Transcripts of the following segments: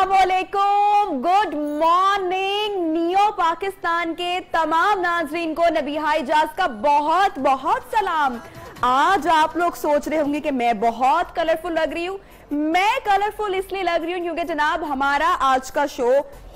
अस्सलामुअलैकुम, good morning. Neo Pakistan के तमाम नाजरीन को नबीहा इजाज का बहुत बहुत सलाम। आज आप लोग सोच रहे होंगे कि मैं बहुत कलरफुल लग रही हूँ। मैं कलरफुल इसलिए लग रही हूँ क्योंकि जनाब हमारा आज का शो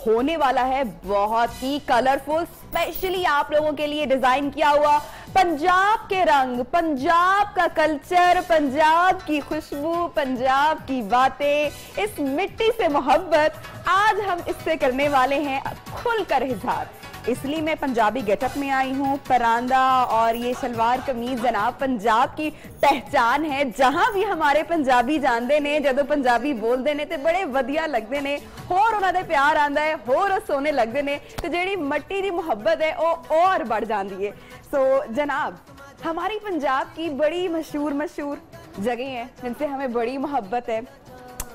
होने वाला है बहुत ही कलरफुल, स्पेशली आप लोगों के लिए डिजाइन किया हुआ। पंजाब के रंग, पंजाब का कल्चर, पंजाब की खुशबू, पंजाब की बातें, इस मिट्टी से मोहब्बत, आज हम इससे करने वाले हैं खुलकर इजहार। इसलिए मैं पंजाबी गेटअप में आई हूँ। परांदा और ये शलवार कमीज जनाब पंजाब की पहचान है। जहां भी हमारे पंजाबी जानते ने, जदों पंजाबी बोलते ने ते बड़े वधिया लगते ने, होर उन्हां दे प्यार आंदा है, होर सोने लगते ने, ते जेड़ी मट्टी दी मुहब्बत है वो और बढ़ जाती है। सो जनाब हमारी पंजाब की बड़ी मशहूर जगह है जिनसे हमें बड़ी मोहब्बत है।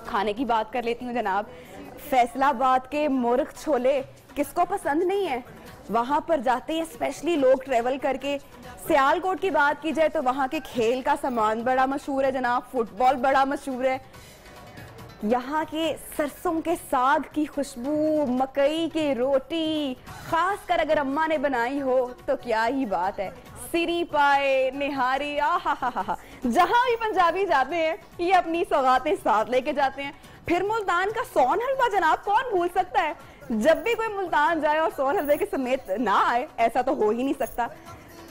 खाने की बात कर लेती हूँ जनाब। फैसलाबाद के मुर्ग छोले किसको पसंद नहीं है, वहां पर जाते हैं स्पेशली लोग ट्रेवल करके। सियालकोट की बात की जाए तो वहां के खेल का सामान बड़ा मशहूर है जनाब, फुटबॉल बड़ा मशहूर है। यहाँ के सरसों के साग की खुशबू, मकई की रोटी, खासकर अगर अम्मा ने बनाई हो तो क्या ही बात है। सिरी पाए, निहारी, आहा। जहां भी पंजाबी जाते हैं ये अपनी सौगातें साथ लेके जाते हैं। फिर मुल्तान का सोन हलवा जनाब कौन भूल सकता है। जब भी कोई मुल्तान जाए और सोन हलवे के समेत ना आए, ऐसा तो हो ही नहीं सकता।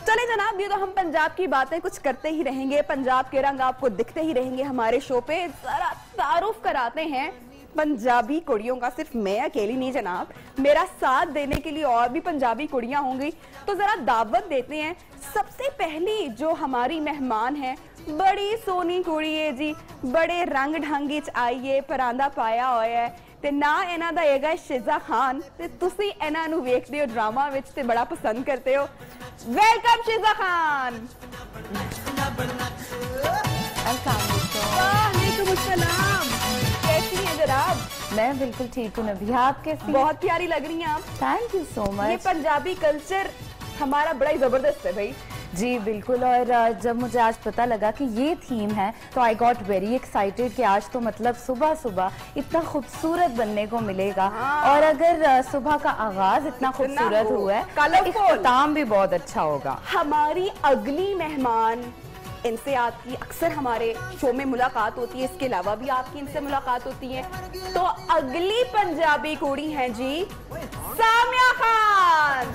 चले जनाब, ये तो हम पंजाब की बातें कुछ करते ही रहेंगे, पंजाब के रंग आपको दिखते ही रहेंगे हमारे शो पे। जरा तारुफ कराते हैं पंजाबी कुड़ियों का। सिर्फ मैं अकेली नहीं जनाब, मेरा साथ देने के लिए और भी पंजाबी कुड़ियां होंगी। तो जरा दावत देते हैं। सबसे पहली जो हमारी मेहमान है, बड़ी सोनी कुड़ी है जी, बड़े रंग ढंग च आईए, परांदा पाया होया है ते ना इन्हां दा हैगा शिजा खान, ते तुसी इन्हां नूं वेखदे हो ड्रामा विच ते बड़ा पसंद करते हो। वेलकम शिजा खान। वालेकुम अस्सलाम, कैसी हैं जनाब? मैं बिल्कुल ठीक हूँ नबिया, आप कैसी? बहुत प्यारी लग रही हैं आप। Thank you so much. ये पंजाबी कल्चर हमारा बड़ा ही जबरदस्त है भाई। जी बिल्कुल, और जब मुझे आज पता लगा कि ये थीम है तो आई गॉट वेरी एक्साइटेड कि आज तो मतलब सुबह सुबह इतना खूबसूरत बनने को मिलेगा। और अगर सुबह का आगाज इतना खूबसूरत हुआ है तो इख्तिताम भी बहुत अच्छा होगा। हमारी अगली मेहमान, इनसे आपकी अक्सर हमारे शो में मुलाकात होती है, इसके अलावा भी आपकी इनसे मुलाकात होती है। तो अगली पंजाबी कुड़ी हैं जी सामिया खान।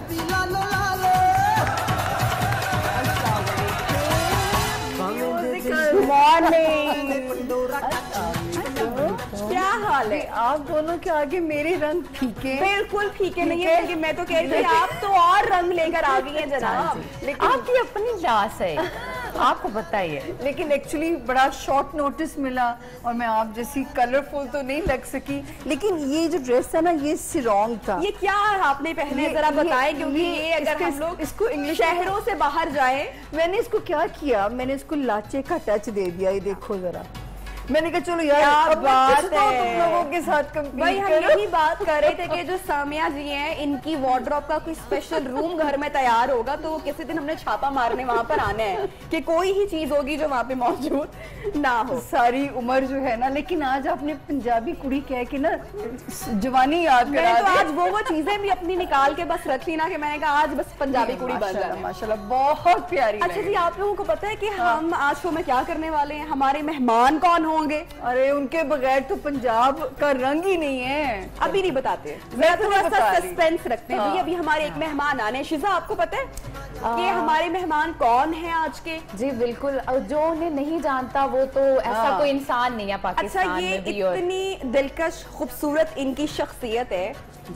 मॉर्निंग, क्या हाल है? आप दोनों के आगे मेरे रंग फीके? बिल्कुल फीके नहीं है, क्योंकि मैं तो कह रही थी आप तो और रंग लेकर आ गई हैं जनाब। लेकिन आपकी अपनी क्लास है, आपको बताइए। लेकिन एक्चुअली बड़ा शॉर्ट नोटिस मिला और मैं आप जैसी कलरफुल तो नहीं लग सकी। लेकिन ये जो ड्रेस था ना, ये सिरोंग था। ये क्या आपने पहने जरा बताएं, क्योंकि ये अगर हम लोग इसको इंग्लिश शहरों से बाहर जाए। मैंने इसको क्या किया, मैंने इसको लाचे का टच दे दिया। ये देखो जरा, मैंने कहा चलो यार क्या बात है, तुम लोगों के साथ कंपीट भाई हम यही बात कर रहे थे कि जो सामिया जी हैं इनकी वार्डरोब का कोई स्पेशल रूम घर में तैयार होगा, तो किसी दिन हमने छापा मारने वहां पर आना है कि कोई ही चीज होगी जो वहां पे मौजूद ना हो। सारी उम्र जो है ना, लेकिन आज आपने पंजाबी कुड़ी कह के ना जवानी याद करा दी। तो आज वो चीजें भी अपनी निकाल के बस रख ली ना कि मैंने कहा आज बस पंजाबी कुड़ी बन जाए। माशाल्लाह बहुत प्यारी। अच्छा जी, आप लोगों को पता है कि हम आज शो में क्या करने वाले हैं? हमारे मेहमान कौन होंगे? अरे उनके बगैर तो पंजाब का रंग ही नहीं है। अभी नहीं बताते, मैं थोड़ा सा सस्पेंस रखते हैं। अभी हमारे एक मेहमान आने। शिजा आपको पता है कि हमारे मेहमान कौन हैं आज के? जी बिल्कुल, जो उन्हें नहीं जानता वो तो ऐसा कोई इंसान नहीं है पाकिस्तान में। अच्छा, ये इतनी दिलकश खूबसूरत इनकी शख्सियत है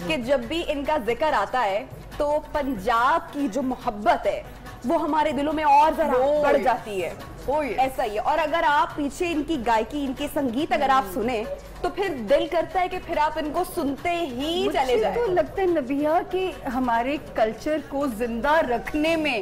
कि जब भी इनका जिक्र आता है तो पंजाब की जो मोहब्बत है वो हमारे दिलों में और जरा बढ़ जाती है। ऐसा ही है। और अगर आप पीछे इनकी गायकी, इनके संगीत अगर आप सुने तो फिर दिल करता है कि फिर आप इनको सुनते ही चले जाएं। तो लगता है नबिया कि हमारे कल्चर को जिंदा रखने में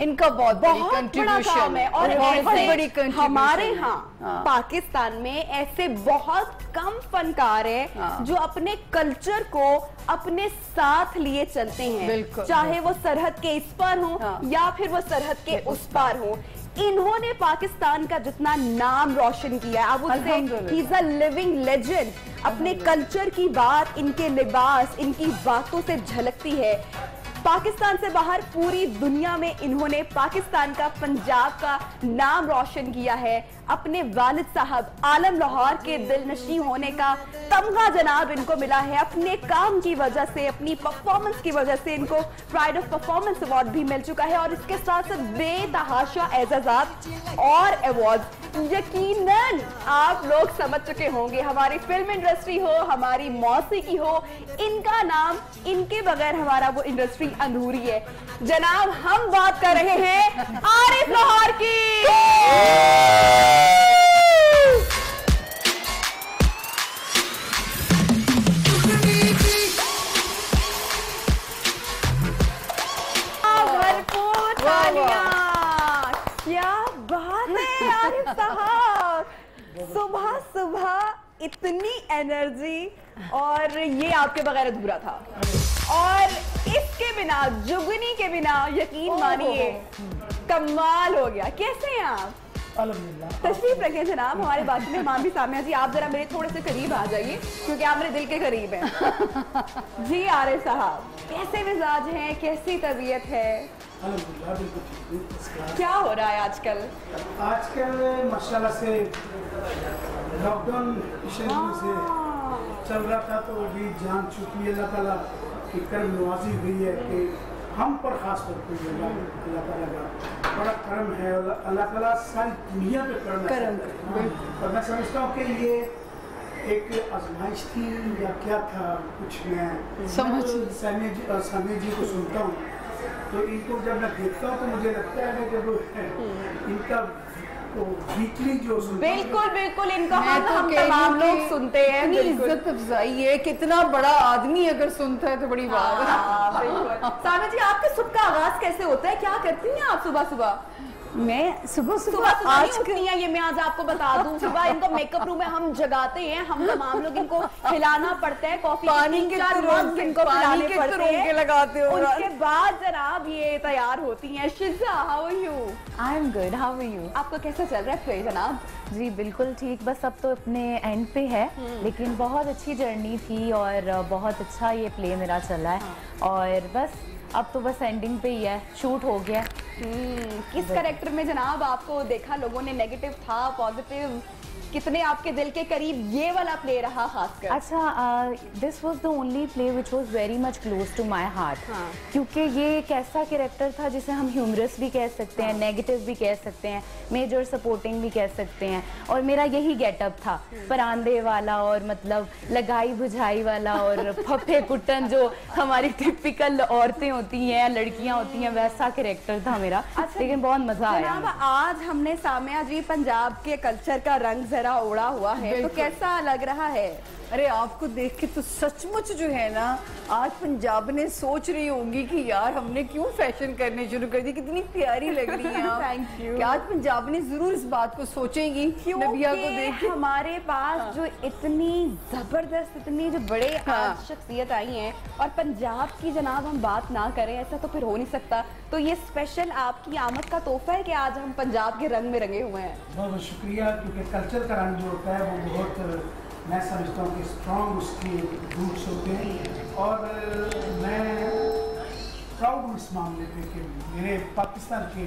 इनका बहुत बड़ा काम है। और बड़ी हमारे यहाँ पाकिस्तान में ऐसे बहुत कम फनकार हैं जो अपने कल्चर को अपने साथ लिए चलते हैं, चाहे वो सरहद के इस पार हो या फिर वो सरहद के उस पार हो। इन्होंने पाकिस्तान का जितना नाम रोशन किया है, अब उससे he is a living legend. अपने कल्चर की बात इनके लिबास, इनकी बातों से झलकती है। पाकिस्तान से बाहर पूरी दुनिया में इन्होंने पाकिस्तान का, पंजाब का नाम रोशन किया है। अपने वालिद साहब आलम लाहौर के दिलनशी होने का तमगा जनाब इनको मिला है। अपने काम की वजह से, अपनी परफॉर्मेंस की वजह से इनको प्राइड ऑफ परफॉर्मेंस अवार्ड भी मिल चुका है और इसके साथ साथ बेतहाशा एजाज़ात और अवार्ड। यकीनन आप लोग समझ चुके होंगे, हमारी फिल्म इंडस्ट्री हो, हमारी मौसीकी हो, इनका नाम, इनके बगैर हमारा वो इंडस्ट्री अधूरी है। जनाब, हम बात कर रहे हैं आरिफ लाहौर की। क्या बात है आरिफ साहब, सुबह सुबह इतनी एनर्जी, और ये आपके बगैर अधूरा था। और इसके बिना, जुगनी के बिना, यकीन मानिए कमाल हो गया। कैसे हैं आप? तशरीफ रखें जनाब, हमारे बाकी मेहमान भी सामने हैं। जी आप जरा मेरे थोड़े से करीब आ जाइए, क्योंकि आप मेरे दिल के करीब हैं। जी आरिफ साहब, कैसे मिजाज हैं, कैसी तबीयत है? क्या हो रहा है आजकल? आजकल माशाल्लाह से लॉकडाउन शुरू से चल रहा था, तो अभी जान चुकी अल्लाह ताला की करम नवाजी हुई है कि हम पर खास तौर पर अल्लाह ताला का बड़ा करम है। अल्लाह ताला सारी दुनिया पे करम और मैं समझता हूँ कि ये एक आजमाइश थी या क्या था, कुछ मैं सामने जी को सुनता हूँ तो इनको जब मैं देखता हूँ तो मुझे लगता है कि जब इनका तो वीकली जो बिल्कुल बिल्कुल इनका हम तमाम लोग सुनते हैं। इज्जत अफजाई है, कितना बड़ा आदमी अगर सुनता है तो बड़ी बात है। साना जी, आपके सुबह का आगाज कैसे होता है? क्या करती हैं आप सुबह सुबह? मैं सुबह आज उठती हैं, ये मैं आज आपको बता दूं। सुबह इनको मेकअप रूम में हम जगाते हैं, हम तमाम लोग इनको हिलाना पड़ता है, कॉफी पानी के मग इनको पिलाने पड़ते हैं, लगाते हो। उसके बाद जनाब ये तैयार होती हैं। Shiza, how are you? I am good, how are you? आपका कैसा चल रहा है जनाब? जी बिल्कुल ठीक, बस अब तो अपने एंड पे है, लेकिन बहुत अच्छी जर्नी थी और बहुत अच्छा ये प्ले मेरा चला है। और बस अब तो बस एंडिंग पे ही है, शूट हो गया। किस कैरेक्टर में जनाब आपको देखा लोगों ने? नेगेटिव था, पॉजिटिव, कितने आपके दिल के करीब ये वाला प्ले रहा खासकर? अच्छा, this was the only play which was very much close to my heart, क्योंकि ये एक ऐसा कैरेक्टर था जिसे हम ह्यूमरस भी कह सकते हैं, नेगेटिव भी कह सकते हैं, मेजर सपोर्टिंग भी कह सकते हैं। और मेरा यही गेटअप था, परांदे वाला और मतलब लगाई बुझाई वाला और फफे कुटन जो हमारी टिपिकल औरतें होती हैं, लड़कियां होती हैं, वैसा कैरेक्टर था मेरा। अच्छा, लेकिन बहुत मजा आया। आज हमने सामिया जी पंजाब के कल्चर का रंग जरा उड़ा हुआ है, तो कैसा लग रहा है? अरे आपको देख के तो सचमुच जो है ना, आज पंजाब ने सोच रही होंगी कि यार हमने क्यों फैशन करने शुरू कर दी, कितनी प्यारी लग रही है आप। Thank you. आज पंजाब ने जरूर इस बात को सोचेंगी नबिया को देख के। हमारे पास जो इतनी जबरदस्त, इतनी जो बड़े शख्सियत आई हैं, और पंजाब की जनाब हम बात ना करें, ऐसा तो फिर हो नहीं सकता। तो ये स्पेशल आपकी आमद का तोहफा है कि आज हम पंजाब के रंग में रंगे हुए हैं। बहुत बहुत शुक्रिया, क्योंकि कल्चर का रंग जो होता है वो बहुत, मैं समझता हूँ कि स्ट्रॉन्ग उसके रूट्स होते हैं। और मैं प्राउड हूँ इस मामले पे कि मेरे पाकिस्तान के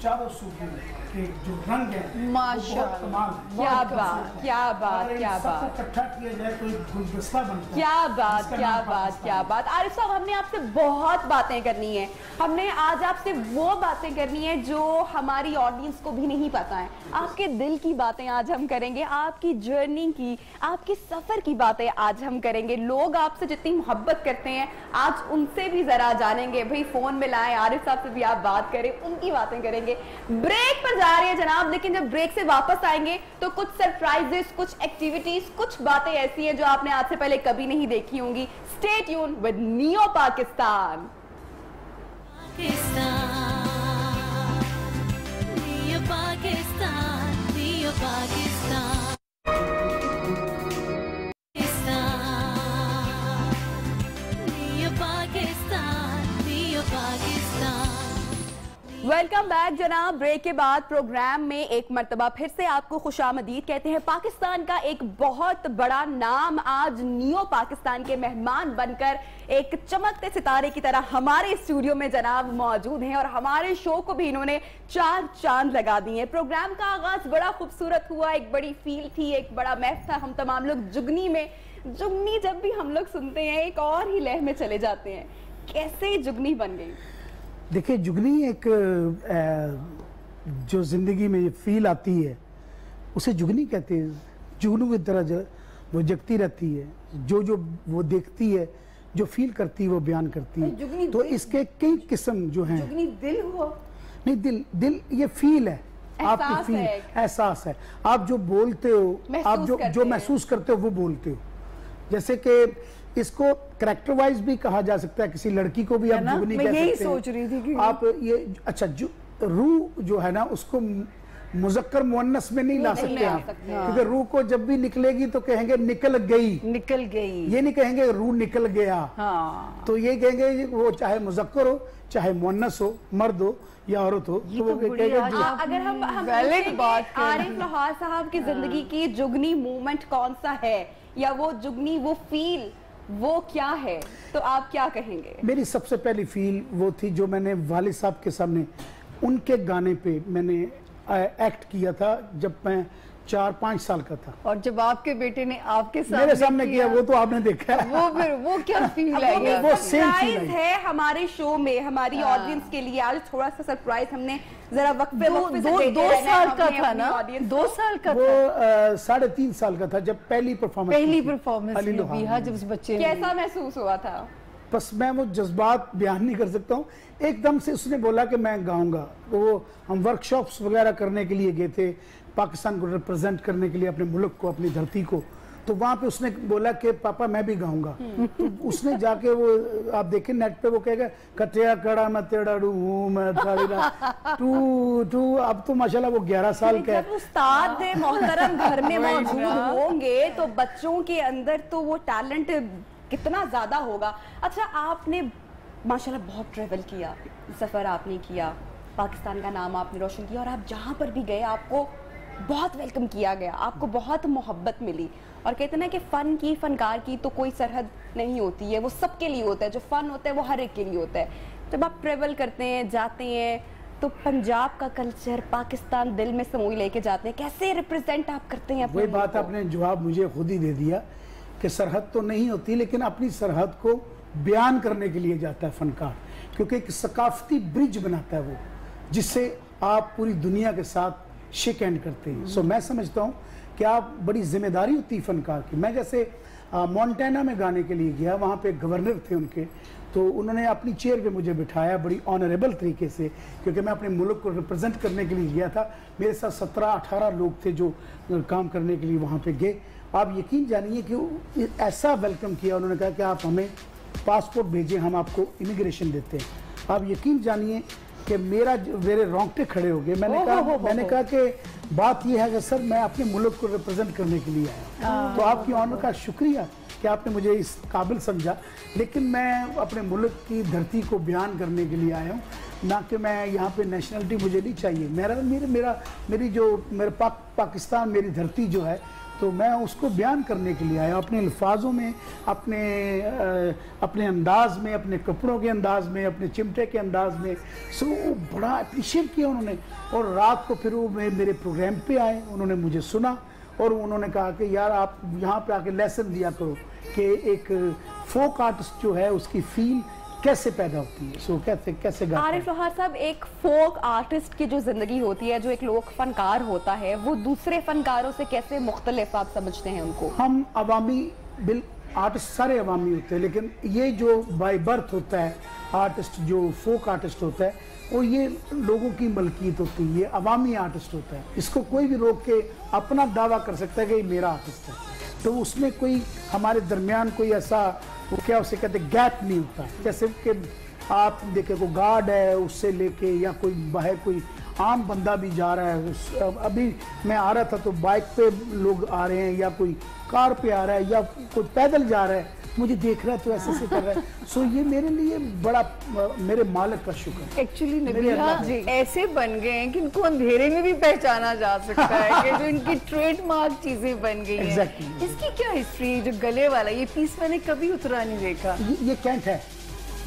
चारों सूबे के जो रंग है माशाअल्लाह, क्या बात, क्या बात, क्या बात, इकट्ठा किया जाए तो एक गुलदस्ता बनता है। क्या बात, क्या बात, क्या बात। आरिफ साहब, हमने आपसे बहुत बातें करनी है, हमने आज आपसे वो बातें करनी है जो हमारी ऑडियंस को भी नहीं पता है। आपके दिल की बातें आज हम करेंगे, आपकी जर्नी की, आपके सफर की बातें आज हम करेंगे। लोग आपसे जितनी मोहब्बत करते हैं आज उनसे भी जरा जानेंगे। भाई फोन मिलाएं, आरिफ साहब से भी आप बात करें, उनकी बातें करेंगे। ब्रेक पर जा रहे हैं जनाब, लेकिन जब ब्रेक से वापस आएंगे तो कुछ सरप्राइजेस, कुछ एक्टिविटीज, कुछ बातें ऐसी हैं जो आपने आज से पहले कभी नहीं देखी होंगी। Stay tune with neo Pakistan. Neo Pakistan, neo Pakistan, welcome welcome back जनाब। ब्रेक के बाद प्रोग्राम में एक मर्तबा फिर से आपको खुशामदीद कहते हैं। पाकिस्तान का एक बहुत बड़ा नाम आज नियो पाकिस्तान के मेहमान बनकर एक चमकते सितारे की तरह हमारे स्टूडियो में जनाब मौजूद हैं और हमारे शो को भी इन्होंने 4 चांद लगा दिए हैं। प्रोग्राम का आगाज बड़ा खूबसूरत हुआ, एक बड़ी फील थी, एक बड़ा महफ था। हम तमाम लोग जुगनी में, जुगनी जब भी हम लोग सुनते हैं एक और ही लह में चले जाते हैं। कैसे जुगनी बन गई? देखिए, जुगनी एक जो जिंदगी में फील आती है उसे जुगनी कहते हैं। जुगनू की तरह वो जगती रहती है, जो वो देखती है, जो फील करती है वो बयान करती है। तो इसके कई किस्म जो हैं। जुगनी दिल हुआ? नहीं, दिल ये फील है, आपकी फील, एहसास है। आप जो बोलते हो, आप जो महसूस करते हो वो बोलते हो। जैसे कि इसको कैरेक्टर वाइज भी कहा जा सकता है, किसी लड़की को भी आप जुगनी कह सकते हैं। मैं यही सोच रही थी कि आप ये अच्छा रूह जो है ना उसको मुज़क्कर मुअन्नस में नहीं ला सकते आप, क्योंकि रूह को जब भी निकलेगी तो कहेंगे निकल गई, ये नहीं कहेंगे रूह निकल गया। हाँ। तो ये कहेंगे वो चाहे मुज़क्कर हो, चाहे मुअन्नस हो, मर्द हो या औरत हो, तो वो कहेंगे अगर हम वैलिड बात आरिफ लोहार साहब की जिंदगी की जुगनी मूवमेंट कौन सा है, या वो जुगनी वो फील वो क्या है, तो आप क्या कहेंगे? मेरी सबसे पहली फील वो थी जो मैंने वालिद साहब के सामने उनके गाने पे मैंने एक्ट किया था जब मैं 4-5 साल का था। और जब आपके बेटे ने आपके मेरे सामने किया वो तो आपने देखा है। वो क्या फील है? वो सेम फील है हमारे शो में, हमारी ऑडियंस के लिए आज थोड़ा सा सरप्राइज हमने जरा वक्फे दो साल का था ना? 2 साल का वो 3.5 साल का था जब पहली परफॉर्मेंस जब उस बच्चे कैसा महसूस हुआ था? बस मैं वो जज्बात बयान नहीं कर सकता हूँ। एकदम से उसने बोला कि मैं गाऊंगा। तो हम वर्कशॉप्स वगैरह करने के लिए गए थे, पाकिस्तान को रिप्रेजेंट करने के लिए, अपने मुल्क को, अपनी धरती को। तो वहाँ पे उसने बोला कि पापा मैं भी गाऊंगा। तो उसने जाके वो आप देखें नेट पे वो कहेगा कटिया कड़ा मैं तेरा हूँ मैं टू। अब तो माशाल्लाह वो 11 साल का है। उस्ताद मोहतरम घर में मौजूद होंगे तो बच्चों के अंदर तो वो टैलेंट कितना ज्यादा होगा। अच्छा, आपने माशाल्लाह बहुत ट्रैवल किया, सफर आपने किया, पाकिस्तान का नाम आपने रोशन किया और आप जहाँ पर भी गए आपको बहुत वेलकम किया गया, आपको बहुत मोहब्बत मिली। और कहते ना कि फ़न की, फ़नकार की तो कोई सरहद नहीं होती है, वो सबके लिए होता है। जो फ़न होता है वो हर एक के लिए होता है। जब आप ट्रेवल करते हैं, जाते हैं, तो पंजाब का कल्चर, पाकिस्तान दिल में समूह लेके जाते हैं, कैसे रिप्रेजेंट आप करते हैं? वही बात आपने जवाब मुझे खुद ही दे दिया कि सरहद तो नहीं होती, लेकिन अपनी सरहद को बयान करने के लिए जाता है फनकार, क्योंकि एक सकाफती ब्रिज बनाता है वो, जिससे आप पूरी दुनिया के साथ शेक हैंड करते हैं। सो मैं समझता हूँ कि आप बड़ी जिम्मेदारी होती है फनकार की। मैं जैसे मोंटाना में गाने के लिए गया, वहाँ पे गवर्नर थे उनके, तो उन्होंने अपनी चेयर पे मुझे बिठाया बड़ी ऑनरेबल तरीके से, क्योंकि मैं अपने मुल्क को रिप्रेजेंट करने के लिए गया था। मेरे साथ 17-18 लोग थे जो काम करने के लिए वहाँ पे गए। आप यकीन जानिए कि ऐसा वेलकम किया उन्होंने, कहा कि आप हमें पासपोर्ट भेजें, हम आपको इमिग्रेशन देते हैं। आप यकीन जानिए कि मेरे रोंगटे खड़े हो गए। मैंने कहा कि बात यह है कि सर मैं अपने मुल्क को रिप्रेजेंट करने के लिए आया, तो आपकी ऑनर का शुक्रिया कि आपने मुझे इस काबिल समझा, लेकिन मैं अपने मुल्क की धरती को बयान करने के लिए आया हूँ, ना कि मैं यहाँ पे नेशनलिटी मुझे नहीं चाहिए। मेरा पाकिस्तान मेरी धरती जो है, तो मैं उसको बयान करने के लिए आया, अपने अल्फाजों में, अपने अंदाज में, अपने कपड़ों के अंदाज में, अपने चिमटे के अंदाज में। सो बड़ा अप्रिशिएट किया उन्होंने। और रात को फिर वो मेरे प्रोग्राम पे आए, उन्होंने मुझे सुना और उन्होंने कहा कि यार आप यहाँ पे आके लेसन दिया करो कि एक फोक आर्टिस्ट जो है उसकी फील कैसे पैदा होती है। सो कैसे गाता है। आरिफ लोहार साहब, एक फोक आर्टिस्ट की जो जिंदगी होती है, जो एक लोक फनकार होता है, वो दूसरे फनकारों से कैसे मुख्तलिफ आप समझते हैं उनको? हम अवामी आर्टिस्ट सारे अवामी होते हैं, लेकिन ये जो बाय बर्थ होता है आर्टिस्ट, जो फोक आर्टिस्ट होता है, वो ये लोगों की मलकियत होती है, ये अवामी आर्टिस्ट होता है। इसको कोई भी रोक के अपना दावा कर सकता है कि ये मेरा आर्टिस्ट है। तो उसमें कोई हमारे दरमियान कोई ऐसा वो क्या उसे कहते गैप नहीं होता। जैसे कि आप देखें कोई गार्ड है, उससे लेके या कोई बाहर कोई आम बंदा भी जा रहा है। अभी मैं आ रहा था तो बाइक पे लोग आ रहे हैं, या कोई कार पे आ रहा है, या कोई पैदल जा रहा है, मुझे देख रहा है तो ऐसे ऐसे कर रहा है। सो ये मेरे लिए बड़ा मेरे मालिक का शुक्र है। एक्चुअली मेरे नबीहा अल्लाह जी ऐसे बन गए हैं कि इनको अंधेरे में भी पहचाना जा सकता है कि जो इनकी ट्रेडमार्क चीजें बन गई हैं। Exactly. इसकी क्या हिस्ट्री है? जो गले वाला ये पीस मैंने कभी उतरा नहीं देखा। ये कैंट है,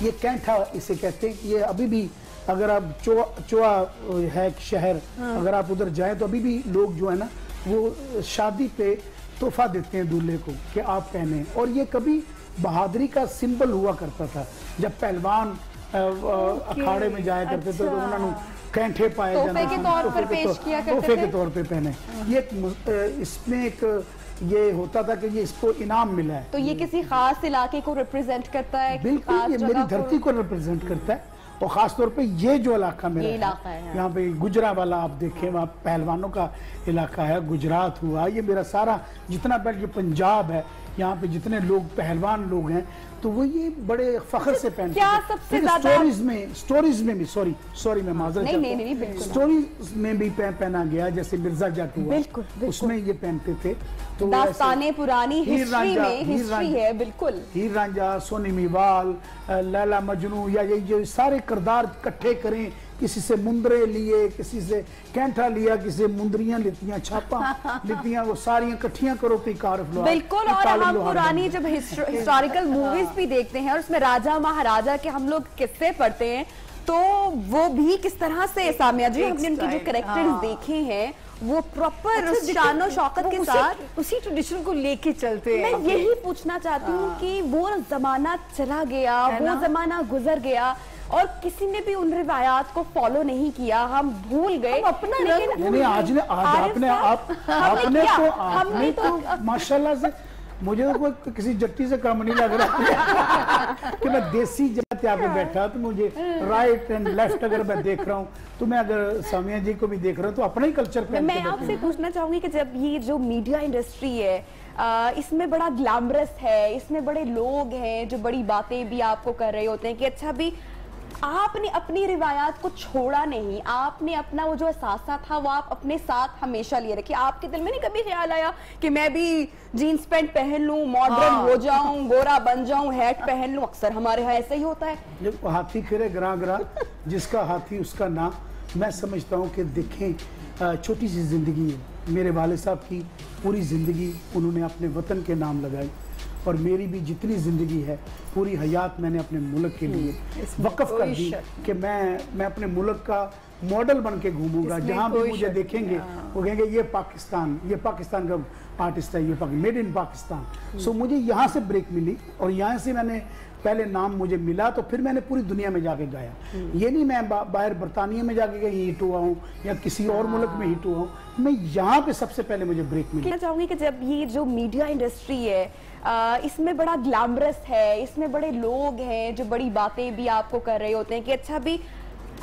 ये कैंट है इसे कहते हैं। ये अभी भी अगर आप चोआ है एक शहर, अगर आप उधर जाएं तो अभी भी लोग जो है ना वो शादी पे तोहफा देते हैं दूल्हे को कि आप पहने। और ये कभी बहादुरी का सिंबल हुआ करता था। जब पहलवान अखाड़े में जाया करते थे तो उन्होंने कैंठे पाए तोहफे के तौर पर पेश किया करते तोहफे थे। के तौर पे पहने। ये इसमें एक ये होता था कि ये इसको इनाम मिला है। तो ये किसी खास इलाके को रिप्रेजेंट करता है, किसी बिल्कुल खास ये जगह मेरी को? धरती को रिप्रेजेंट करता है। और खास तौर पे ये जो इलाका मेरा ये इलाका है, हाँ। यहाँ पे गुजरा वाला आप देखें, वहाँ पहलवानों का इलाका है, गुजरात हुआ, ये मेरा सारा जितना बड़ा ये पंजाब है, यहाँ पे जितने लोग पहलवान लोग हैं तो वो ये बड़े फख्र से पहनते क्या थे। सबसे लेकिन ज्यादा- स्टोरीज में भी सॉरी मैं माजरत नहीं, चाहता हूँ। नहीं, बिल्कुल। स्टोरीज में भी पहना गया, जैसे मिर्जा जट हुआ, बिल्कुल, बिल्कुल। उसमें ये पहनते थे। तो दास्ताने ऐसे- पुरानी हीर हिस्ट्री रांझा, में हीर हिस्ट्री रांझा। है, बिल्कुल। हीर रांझा, सोनी मीवाल, लैला मजनू, या ये सारे किरदार इकट्ठे करें, किसी से मुंदरे लिए, किसी से कैंठा लिया, किसी से मुंदरियां लितियां, छापा लितियां, वो सारी इकट्ठियां करो तो एक आरिफ लोहार, बिल्कुल। एक और तालिब हम लोहार पुरानी बन जब हिस्टोरिकल मूवीज भी देखते हैं और उसमें राजा महाराजा के हम लोग किस्से पढ़ते हैं तो वो भी किस तरह से सामिया जी एक हमने उनके जो स्टाइल, कैरेक्टर्स हाँ। देखे हैं वो प्रॉपर अच्छा, शानो शौकत के साथ उसी ट्रेडिशन को लेके चलते मैं हैं। यही पूछना चाहती हूँ कि वो जमाना चला गया, है वो ना? जमाना गुजर गया और किसी ने भी उन रिवायात को फॉलो नहीं किया, हम भूल गए। हम अपना रंग लेकिन नहीं, आज आरिफ आपने साहब, आपने तो माशाल्लाह से मुझे तो कोई किसी जट्टी से कम नहीं लग रहा कि मैं देसी जगह पे आके बैठा। तो मुझे राइट एंड लेफ्ट अगर मैं देख रहा हूँ तो मैं अगर सामिया जी को भी देख रहा हूँ तो अपना ही कल्चर पहन मैं के आपसे बैठे। पूछना चाहूंगी कि जब ये जो मीडिया इंडस्ट्री है इसमें बड़ा ग्लैमरस है, इसमें बड़े लोग हैं जो बड़ी बातें भी आपको कर रहे होते हैं कि अच्छा भी आपने अपनी रिवायात को छोड़ा नहीं, आपने अपना वो जो एहसास था वो आप अपने साथ हमेशा लिए रखिए। आपके दिल में नहीं कभी ख्याल आया कि मैं भी जीन्स पैंट पहन लूं, मॉडर्न हो जाऊं, गोरा बन जाऊं, हैट पहन लूं? अक्सर हमारे यहाँ ऐसे ही होता है। जब हाथी फिरे ग्रा ग्रा, जिसका हाथी उसका ना। मैं समझता हूँ कि देखें छोटी सी जिंदगी है। मेरे वाले साहब की पूरी जिंदगी उन्होंने अपने वतन के नाम लगाई और मेरी भी जितनी ज़िंदगी है पूरी हयात मैंने अपने मुल्क के लिए वक़्फ़ कर दी कि मैं अपने मुल्क का मॉडल बन के घूमूंगा। जहाँ भी मुझे देखेंगे वो कहेंगे ये पाकिस्तान का आर्टिस्ट है, ये मेड इन पाकिस्तान। सो मुझे यहाँ से ब्रेक मिली और यहाँ से मैंने पहले नाम मुझे मिला तो फिर मैंने पूरी दुनिया में जाके गाया। ये नहीं मैं बाहर बरतानिया में जाके हिट हुआ हूँ या किसी और मुल्क में हिट हुआ हूँ, मैं यहाँ पे सबसे पहले मुझे ब्रेक मिली। कहना चाहूंगी कि जब ये जो मीडिया इंडस्ट्री है इसमें बड़ा ग्लैमरस है, इसमें बड़े लोग हैं जो बड़ी बातें भी आपको कर रहे होते हैं कि अच्छा भी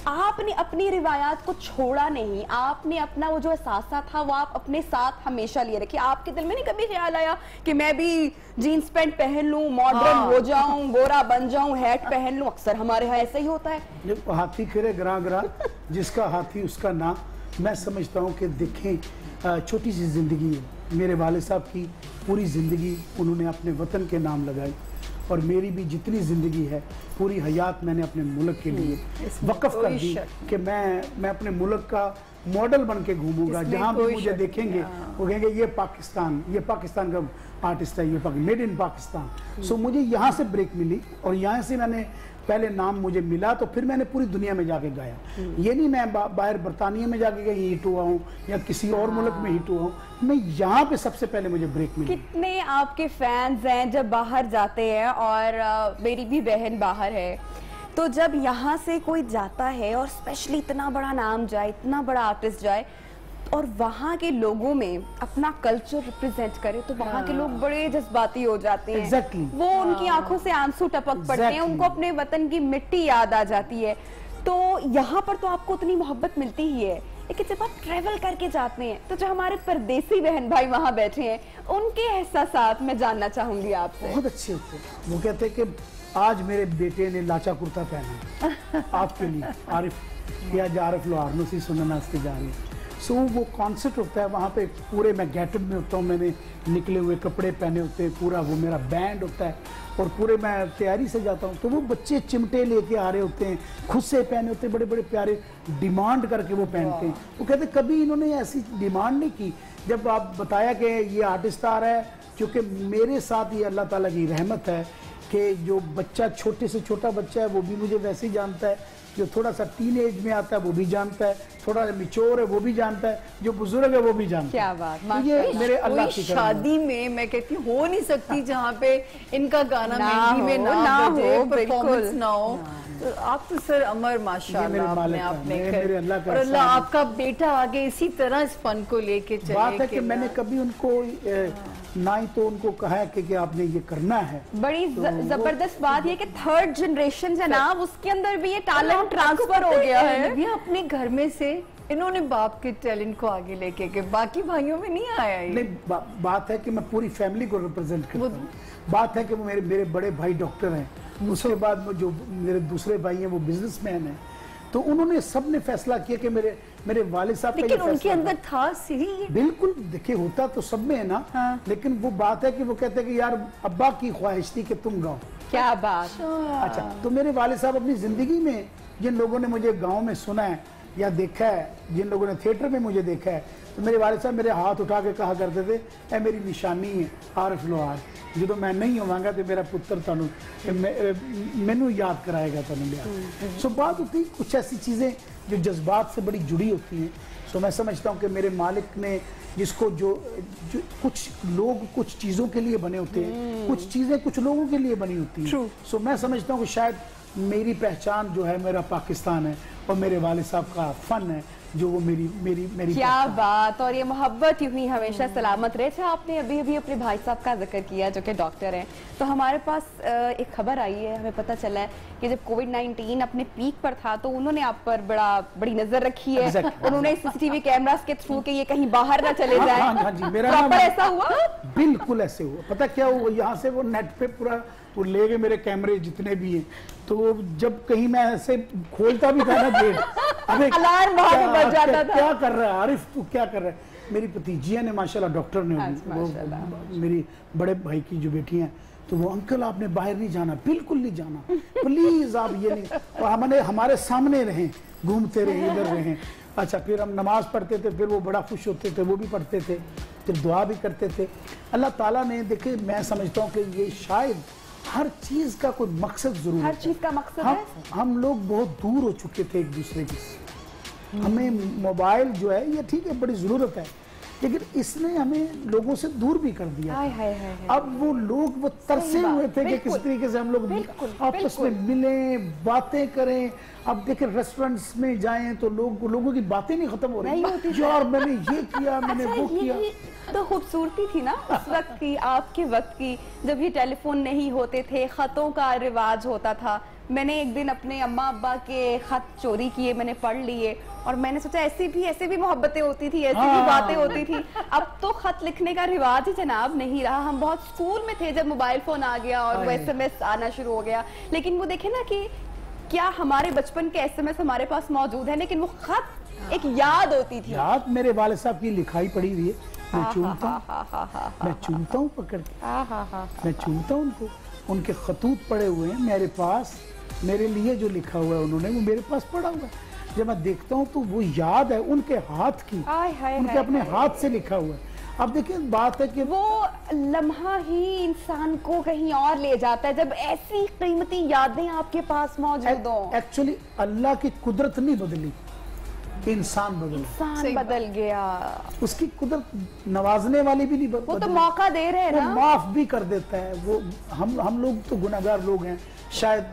आपने अपनी रिवायात को छोड़ा नहीं, आपने अपना वो जो एहसास था वो आप अपने साथ हमेशा लिए रखिए। आपके दिल में नहीं कभी ख्याल आया कि मैं भी जीन्स पैंट पहन लूं, मॉडर्न हो जाऊं, गोरा बन जाऊं, हैट पहन लूं? अक्सर हमारे यहाँ ऐसे ही होता है। जब हाथी फिरे ग्रा ग्रा, जिसका हाथी उसका ना। मैं समझता हूँ कि देखें छोटी सी ज़िंदगी है। मेरे वाले साहब की पूरी ज़िंदगी उन्होंने अपने वतन के नाम लगाई और मेरी भी जितनी ज़िंदगी है पूरी हयात मैंने अपने मुल्क के लिए वक़्फ़ कर दी कि मैं अपने मुल्क का मॉडल बन के घूमूंगा। जहाँ भी मुझे देखेंगे वो कहेंगे ये पाकिस्तान का आर्टिस्ट है, ये मेड इन पाकिस्तान। सो मुझे यहाँ से ब्रेक मिली और यहाँ से मैंने पहले नाम मुझे मिला तो फिर मैंने पूरी दुनिया में जाके गाया। ये नहीं मैं बाहर बरतानिया में जाके हिट हुआ हूँ या किसी और मुल्क में हिट हुआ हूँ, मैं यहाँ पे सबसे पहले मुझे ब्रेक मिली। कितने आपके फैंस हैं जब बाहर जाते हैं और मेरी भी बहन बाहर है तो जब यहाँ से कोई जाता है और स्पेशली इतना बड़ा नाम जाए, इतना बड़ा आर्टिस्ट जाए और वहाँ के लोगों में अपना कल्चर रिप्रेजेंट करे तो वहाँ के लोग बड़े जज्बाती हो जाते हैं। Exactly. वो उनकी आंखों से आंसू टपक पड़ते हैं, उनको अपने वतन की मिट्टी याद आ जाती है। तो यहाँ पर तो आपको उतनी मोहब्बत मिलती ही है, लेकिन जब आप ट्रेवल करके जाते हैं तो जो हमारे परदेसी बहन भाई वहाँ बैठे हैं उनके एहसास मैं जानना चाहूंगी आपसे। बहुत अच्छे होते हैं। वो कहते हैं कि आज मेरे बेटे ने लाचा कुर्ता पहना आपके लिए, आरिफ लोहार सी सुनना जा रही है। सो वो कॉन्सर्ट होता है वहाँ पे, पूरे मैं गेटअप में होता हूँ, मैंने निकले हुए कपड़े पहने होते हैं, पूरा वो मेरा बैंड होता है और पूरे मैं तैयारी से जाता हूँ। तो वो बच्चे चिमटे लेके आ रहे होते हैं, खुद से पहने होते हैं, बड़े बड़े प्यारे, डिमांड करके वो पहनते हैं। वो कहते कभी इन्होंने ऐसी डिमांड नहीं की। जब आप बताया कि ये आर्टिस्ट आ रहा है, क्योंकि मेरे साथ ये अल्लाह ताला की रहमत है कि जो बच्चा छोटे से छोटा बच्चा है वो भी मुझे वैसे ही जानता है, जो थोड़ा सा टीन एज में आता है वो भी जानता है, थोड़ा मिच्योर है वो भी जानता है, जो बुजुर्ग है वो भी जानता है। क्या बात, तो ये मेरे अल्लाह की करम है। शादी में मैं कहती हूँ हो नहीं सकती जहाँ पे इनका गाना ना मेहंदी में हो, ना ना बजे, हो, परफॉर्मेंस बिल्कुल। ना हो। तो आप तो सर अमर माशाल्लाह मेरे अपने मालिक आप का, में मेरे अल्लाह का और अल्लाह एहसान है। आपका बेटा आगे इसी तरह इस फन को लेके चले। बात है कि मैंने कभी उनको ना ही तो उनको कहा है कि आपने ये करना है। बड़ी जबरदस्त बात ये कि थर्ड जनरेशन जनाब, उसके अंदर भी ये टैलेंट ट्रांसफर हो गया है। ये अपने घर में से इन्होंने बाप के टैलेंट को आगे लेके के बाकी भाइयों में नहीं आया ये। नहीं, बात है कि मैं पूरी फैमिली को रिप्रेजेंट करता हूँ। बात है कि वो मेरे बड़े भाई डॉक्टर हैं, उसके बाद जो मेरे दूसरे भाई हैं वो बिजनेसमैन हैं। तो उन्होंने सबने फैसला किया कि मेरे वालिद साहब का ये लेकिन उनके फैसला अंदर था। था सही ये। बिल्कुल, देखिए होता तो सब में है ना। हाँ। लेकिन वो बात है कि वो कहते हैं कि यार अब्बा की ख्वाहिश थी कि तुम गाओ। क्या बात। अच्छा, तो मेरे वालिद साहब अपनी जिंदगी में जिन लोगों ने मुझे गांव में सुना है या देखा है, जिन लोगों ने थिएटर में मुझे देखा है, तो मेरे वालिद साहब मेरे हाथ उठा के कहा करते थे, ए मेरी निशानी है आरिफ लोहार, जो मैं नहीं होवांगा तो मेरा पुत्र तनु मैनू याद कराएगा तनु लिया। सो बात होती है कुछ ऐसी चीज़ें जो जज्बात से बड़ी जुड़ी होती हैं। सो मैं समझता हूँ कि मेरे मालिक ने जिसको जो कुछ लोग कुछ चीज़ों के लिए बने होते हैं, कुछ चीज़ें कुछ लोगों के लिए बनी होती हैं। सो मैं समझता हूँ कि शायद मेरी पहचान जो है मेरा पाकिस्तान है और मेरे वालिद साहब का फन है जो वो मेरी क्या बात। और ये मोहब्बत यूं ही हमेशा सलामत रहे। अच्छा, आपने अभी अभी अपने भाई साहब का जिक्र किया जो कि डॉक्टर हैं, तो हमारे पास एक खबर आई है, हमें पता चला है कि जब कोविड-19 अपने पीक पर था तो उन्होंने आप पर बड़ी नजर रखी है। Exactly. उन्होंने सीसीटीवी कैमरास के थ्रू के ये कहीं बाहर ना चले जाए। हाँ जी, मेरा प्रॉपर ऐसा हुआ। बिल्कुल ऐसे हुआ। पता क्या हुआ, यहाँ से वो नेट पे पूरा वो ले गए मेरे कैमरे जितने भी हैं। तो जब कहीं मैं ऐसे खोलता भी था ना गेट, अबे अलार्म वहाँ पे बज जाता था। क्या कर रहा है आरिफ, तू क्या कर रहा है। मेरी भतीजिया ने माशाल्लाह डॉक्टर ने, वो मेरी बड़े भाई की जो बेटी हैं, तो वो अंकल आपने बाहर नहीं जाना, बिल्कुल नहीं जाना, प्लीज आप ये नहीं, और हमारे सामने रहें, घूमते रहें, इधर रहें। अच्छा, फिर हम नमाज पढ़ते थे, फिर वो बड़ा खुश होते थे, वो भी पढ़ते थे, फिर दुआ भी करते थे। अल्लाह ताला ने, देखिए मैं समझता हूँ कि ये शायद हर चीज का कोई मकसद जरूर हर होता है। चीज का मकसद है। हम लोग बहुत दूर हो चुके थे एक दूसरे से। हमें मोबाइल जो है ये ठीक है बड़ी जरूरत है, लेकिन इसने हमें लोगों से दूर भी कर दिया। हाय हाय हाय। अब वो लोग वो तरसे हुए थे कि किस तरीके से हम लोग आपस में मिलें, बातें करें। अब देखिए रेस्टोरेंट्स में जाएं तो लोगों की बातें नहीं खत्म हो रही, यार मैंने ये किया, मैंने वो किया। तो खूबसूरती थी ना उस वक्त की, आपके वक्त की, जब ये टेलीफोन नहीं होते थे, खतों का रिवाज होता था। मैंने एक दिन अपने अम्मा अब्बा के खत चोरी किए, मैंने पढ़ लिए और मैंने सोचा ऐसे भी मोहब्बतें होती थी, ऐसी भी बातें होती थी। अब तो खत लिखने का रिवाज ही जनाब नहीं रहा। हम बहुत स्कूल में थे जब मोबाइल फोन आ गया और वो SMS आना शुरू हो गया। लेकिन वो देखे ना कि क्या हमारे बचपन के SMS हमारे पास मौजूद है, लेकिन वो खत एक याद होती थी। याद मेरे वाले साहब की लिखाई पड़ी हुई है, मैं चूमता हूँ पकड़ के, मैं चूमता हूँ उनको। उनके खतूत पड़े हुए हैं मेरे पास, मेरे लिए जो लिखा हुआ है उन्होंने वो मेरे पास पड़ा हुआ है। जब मैं देखता हूँ तो वो याद है उनके हाथ की, उनके अपने हाथ से लिखा हुआ है। अब देखिए बात है कि वो लम्हा ही इंसान को कहीं और ले जाता है जब ऐसी कीमती यादें आपके पास मौजूद हो। एक्चुअली अल्लाह की कुदरत नहीं बदली, इंसान बदल गया। उसकी कुदरत नवाजने वाली भी नहीं बदली, वो तो मौका दे रहे हैं ना, माफ भी कर देता है। वो हम लोग तो गुनाहगार लोग हैं, शायद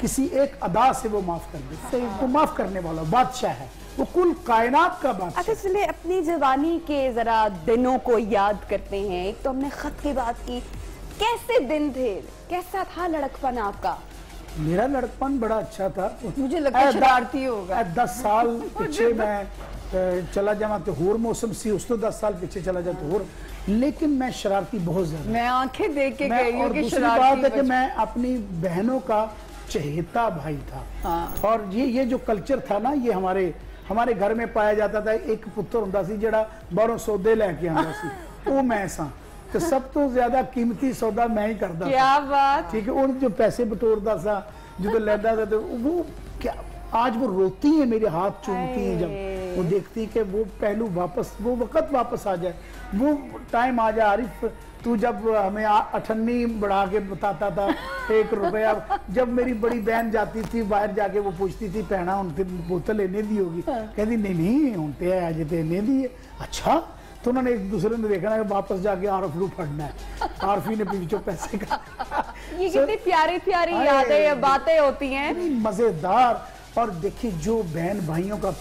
किसी एक अदा से वो माफ कर देता है। वो माफ करने वाला बादशाह है, वो कुल कायनात का बादशाह। अच्छा चलिए अपनी जवानी के जरा दिनों को याद करते हैं। एक तो हमने खत की बात की, कैसे दिन थे, कैसा था लड़कपन आपका? मेरा लड़कपन बड़ा अच्छा था। मुझे लगता है शरारती होगा। 10 साल पीछे मैं चला जावा तो होर मौसम सी, उस तो 10 साल पीछे चला जा तो होर, लेकिन मैं शरारती बहुत ज्यादा। मैं आंखें देख के गई हूं कि दूसरी बात है कि मैं अपनी बहनों का चहेता भाई था। और ये जो कल्चर था ना, ये हमारे घर में पाया जाता था एक पुत्र हुंदा सी जेड़ा बाहरों सौदे लैके आंदा सी, वो मैं सां ते सब तो ज्यादा कीमती सौदा मैं ही करदा था। क्या बात। ठीक है, और जो पैसे बटोरदा सा जो लेंदा था तो वो क्या आज वो रोती है, मेरे हाथ चूमती हैं जब वो देखती कि वो पहलू वापस, वो वक्त वापस आ जाए, वो टाइम आ जाए। आरिफ तू जब हमें अठन्नी बढ़ा के बताता था 1 रुपया, जब मेरी बड़ी बहन जाती थी बाहर जाके वो पूछती थी भैना हुण ते बोतल इन्ने दी होगी, कहती नहीं नहीं हुण ते है अजे ते इन्ने दी है। अच्छा, तो उन्होंने एक दूसरे ने देखना है वापस जाके आरफ को फड़ना है, आरफी ने पीछे पैसे का। ये कितनी प्यारी प्यारी यादें बातें होती हैं, मजेदार। और देखिए जो बहन भाइयों का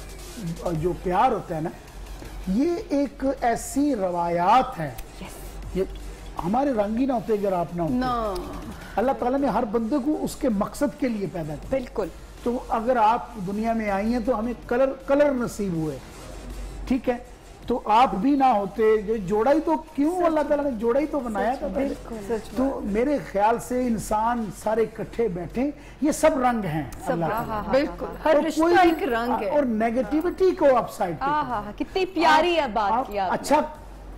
जो प्यार होता है ना, ये एक ऐसी रवायात है, ये हमारे रंग ही ना होते अगर आप ना होते। अल्लाह ताला ने हर बंदे को उसके मकसद के लिए पैदा किया। बिल्कुल। तो अगर आप दुनिया में आई हैं तो हमें कलर नसीब हुए, ठीक है, तो आप भी ना होते, जो जोड़ा ही तो क्यों अल्लाह ताला ने जोड़ा ही तो बनाया था पहले। तो मेरे ख्याल से इंसान सारे इकट्ठे बैठे, ये सब रंग हैं अल्लाह का। बिल्कुल, हर रिश्ता एक रंग है। और नेगेटिविटी को आप साइड पे, कितनी प्यारी है बात की आपने। अच्छा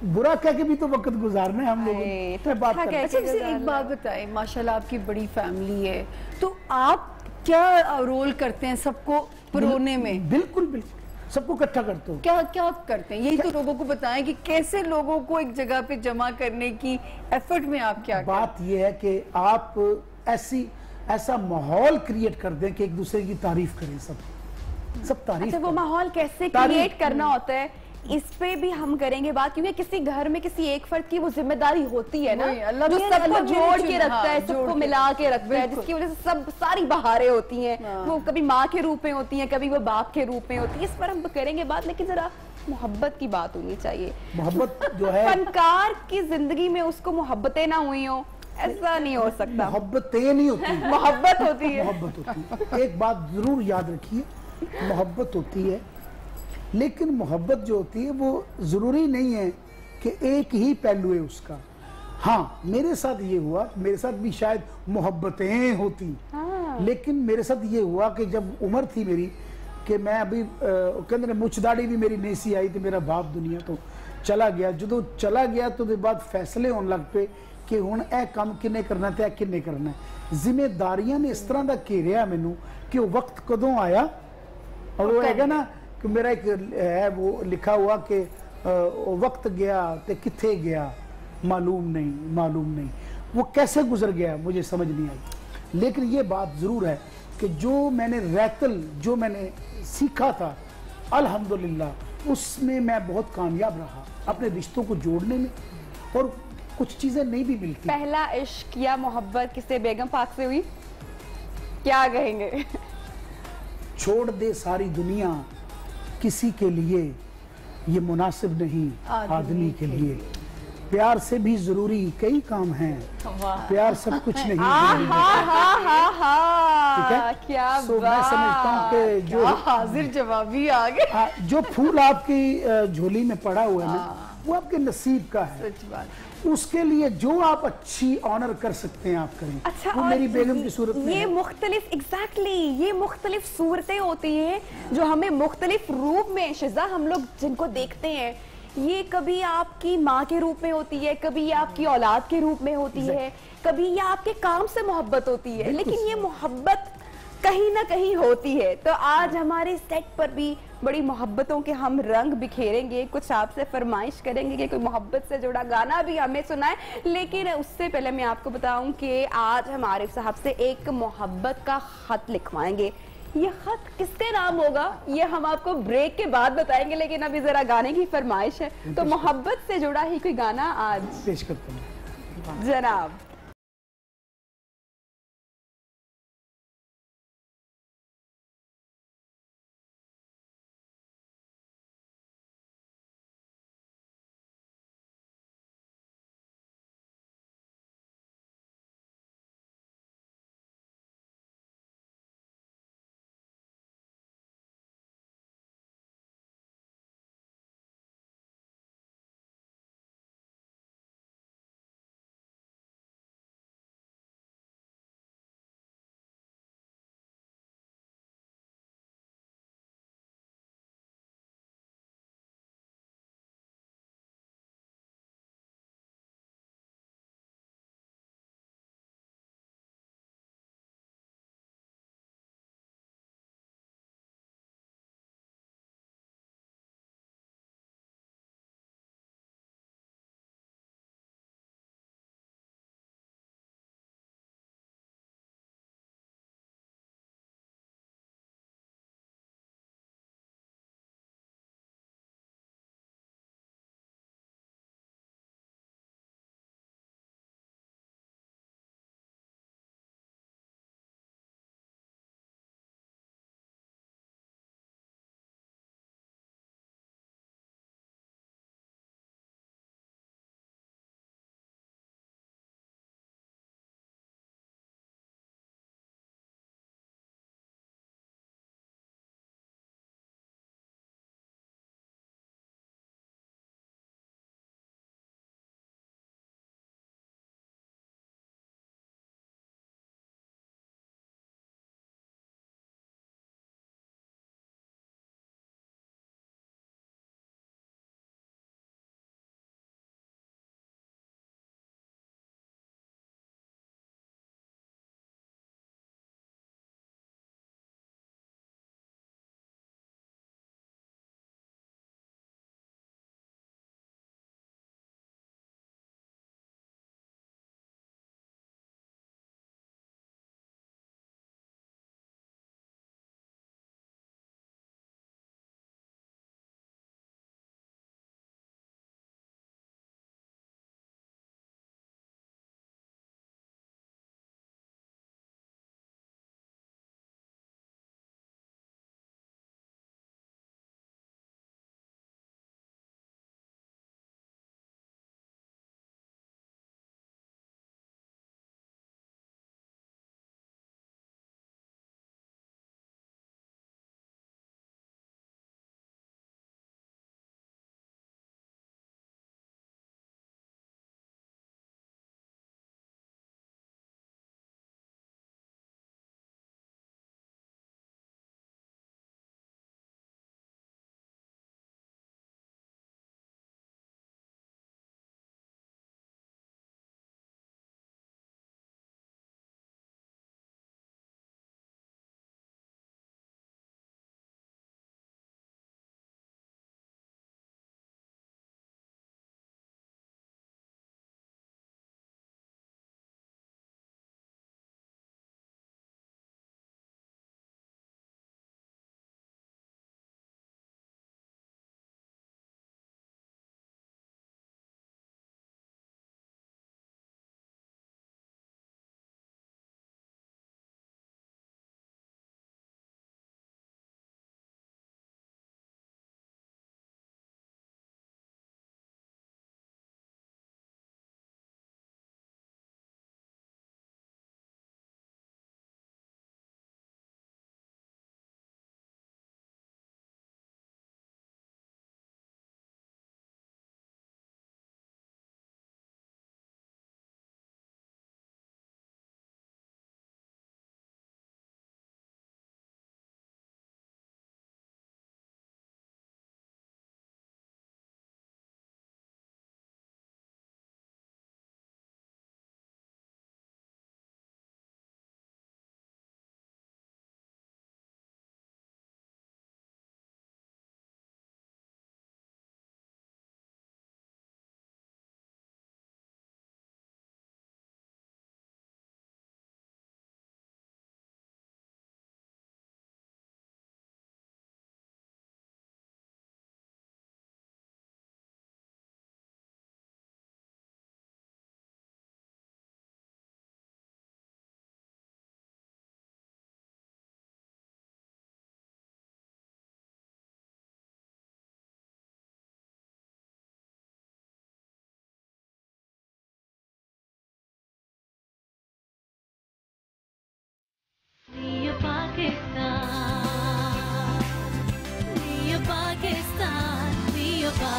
बुरा कह के भी तो वक्त गुजारना है हम लोगों तो बात अच्छा करते हैं। अच्छा मुझे एक बात बताएं, माशाल्लाह आपकी बड़ी फैमिली है, तो आप क्या रोल करते हैं सबको परोने में? बिल्कुल बिल्कुल सबको इकट्ठा करते हो। क्या क्या करते हैं, यही तो लोगों को बताएं कि कैसे लोगों को एक जगह पे जमा करने की एफर्ट में आप क्या बात यह है कि आप ऐसा माहौल क्रिएट कर दें कि एक दूसरे की तारीफ करें, सब तारीफ अच्छा, वो करें। माहौल कैसे क्रिएट करना होता है, इस पे भी हम करेंगे बात, क्योंकि किसी घर में किसी एक फर्द की वो जिम्मेदारी होती है ना, जो सबको जोड़ के रखता है, सबको मिला के रखता है, जिसकी वजह से सब सारी बहारें होती हैं। वो कभी माँ के रूप में होती हैं, कभी वो बाप के रूप में होती है। इस पर हम करेंगे बात, लेकिन जरा मोहब्बत की बात होनी चाहिए। मोहब्बत जो है, फनकार की जिंदगी में उसको मोहब्बतें ना हुई हो, ऐसा नहीं हो सकता। मोहब्बतें नहीं होती, मोहब्बत होती है। मोहब्बत होती है। एक बात जरूर याद रखिए, मोहब्बत होती है, लेकिन मोहब्बत जो होती है वो जरूरी नहीं है कि एक ही पहलू है उसका। हाँ, मेरे साथ ये हुआ, मेरे साथ भी शायद मोहब्बतें होती, लेकिन मेरे साथ ये हुआ कि जब उम्र थी मेरी कि मैं अभी कहते मुछदाड़ी भी मेरी नहीं सी आई, तो मेरा बाप दुनिया तो चला गया। जो चला गया तो बाद फैसले होने लग पे कि हुण ए काम किन्ने करना ते किन्ने करना है। जिम्मेदारियां ने इस तरह का घेरिया मैनू कि वो वक्त कदों आया, और वो है ना कि मेरा एक है वो लिखा हुआ कि वक्त गया ते किथे गया मालूम नहीं, वो कैसे गुजर गया मुझे समझ नहीं आई। लेकिन ये बात जरूर है कि जो मैंने सीखा था अल्हम्दुलिल्लाह, उसमें मैं बहुत कामयाब रहा अपने रिश्तों को जोड़ने में, और कुछ चीजें नहीं भी मिलती। पहला इश्क या मोहब्बत किसे बेगम पाक से हुई, क्या कहेंगे? छोड़ दे सारी दुनिया किसी के लिए, ये मुनासिब नहीं आदमी के लिए, प्यार से भी जरूरी कई काम हैं, प्यार सब कुछ नहीं। ठीक है, क्या मैं समझता हूँ कि जो हाजिर जवाबी आ गए। जो फूल आपकी झोली में पड़ा हुआ है ना, वो आपके नसीब का है। सच बात। उसके लिए जो आप अच्छी ऑनर कर सकते हैं आप करें। अच्छा, वो मेरी बेगम की सूरत में ये मुख्तलिफ ये मुख्तलिफ सूरतें होती हैं जो हमें मुख्तलिफ रूप में शिजा हम लोग जिनको देखते हैं। ये कभी आपकी माँ के रूप में होती है, कभी ये आपकी औलाद के रूप में होती है, कभी ये आपके काम से मोहब्बत होती है, लेकिन ये मोहब्बत कहीं ना कहीं होती है। तो आज हमारे सेट पर भी बड़ी मोहब्बतों के हम रंग बिखेरेंगे, कुछ आपसे फरमाइश करेंगे कि कोई मोहब्बत से जुड़ा गाना भी हमें सुनाए। लेकिन उससे पहले मैं आपको बताऊं कि आज हम आरिफ साहब से एक मोहब्बत का खत लिखवाएंगे। ये खत किसके नाम होगा ये हम आपको ब्रेक के बाद बताएंगे, लेकिन अभी जरा गाने की फरमाइश है, तो मोहब्बत से जुड़ा ही कोई गाना आज पेश करते हैं जनाब।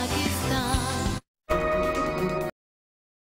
पाकिस्तान